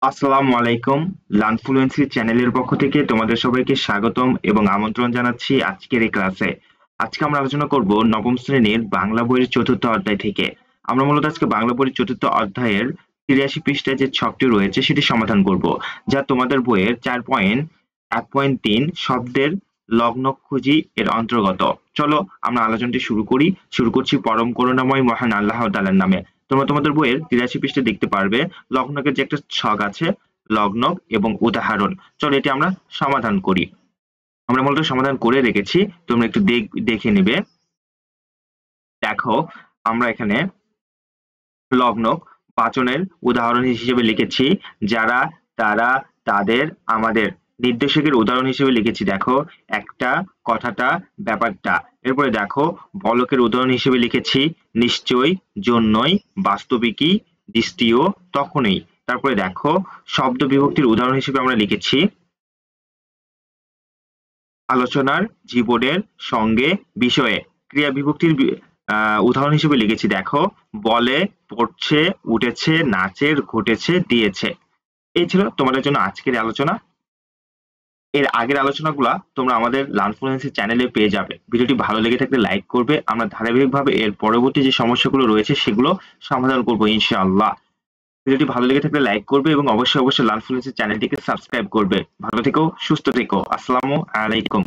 আসসালামু আলাইকুম। লার্নফ্লুয়েন্সি চ্যানেলের পক্ষ থেকে তোমাদের সবাইকে স্বাগতম এবং আমন্ত্রণ জানাচ্ছি আজকের এই ক্লাসে। আজকে আমরা আলোচনা করব নবম শ্রেণীর বাংলা বইয়ের চতুর্থ অধ্যায় থেকে। আমরা মূলত আজকে বাংলা বইয়ের চতুর্থ অধ্যায়ের ৮৩ পৃষ্ঠায় যে ছকটি রয়েছে সেটি সমাধান করব, যা তোমাদের বইয়ের 4.1.3 শব্দের লগ্ন খুঁজি এর অন্তর্গত। চলো আমরা আলোচনাটি শুরু করছি পরম করুণাময় মহান আল্লাহ তাআলার নামে। তোমরা তোমাদের বইয়ের ৮৩ পৃষ্ঠায় দেখতে পারবে লগ্নকের যে একটা ছক আছে, লগ্নক এবং উদাহরণ। চলো এটি আমরা সমাধান করি। আমরা মূলত সমাধান করে রেখেছি, তোমরা একটু দেখে নেবে। দেখো, আমরা এখানে লগ্নক বাচনের উদাহরণ হিসেবে লিখেছি যারা, তারা, তাদের, আমাদের। নির্দেশকের উদাহরণ হিসেবে লিখেছি দেখো একটা, কথাটা, ব্যাপারটা। এরপরে দেখো বলকের উদাহরণ হিসেবে লিখেছি নিশ্চয়ই, জন্যই, বাস্তবিকই, দৃষ্টিও, তখনই। তারপরে দেখো শব্দ বিভক্তির উদাহরণ হিসেবে আমরা লিখেছি আলোচনার, জীবনের, সঙ্গে, বিষয়ে। ক্রিয়া বিভক্তির উদাহরণ হিসেবে লিখেছি দেখো বলে, পড়ছে, উঠেছে, নাচের, ঘটেছে, দিয়েছে। এই ছিল তোমাদের জন্য আজকের আলোচনা। এর আগের আলোচনাগুলা তোমরা আমাদের লার্নফ্লুয়েন্সি চ্যানেলে পেয়ে যাবে। ভিডিওটি ভালো লেগে থাকলে লাইক করবে। আমরা ধারাবাহিকভাবে এর পরবর্তী যে সমস্যাগুলো রয়েছে সেগুলো সমাধান করবো ইনশাআল্লাহ। ভিডিওটি ভালো লেগে থাকলে লাইক করবে এবং অবশ্যই লার্নফ্লুয়েন্সি চ্যানেলটিকে সাবস্ক্রাইব করবে। ভালো থেকো, সুস্থ থেকো। আসসালামু আলাইকুম।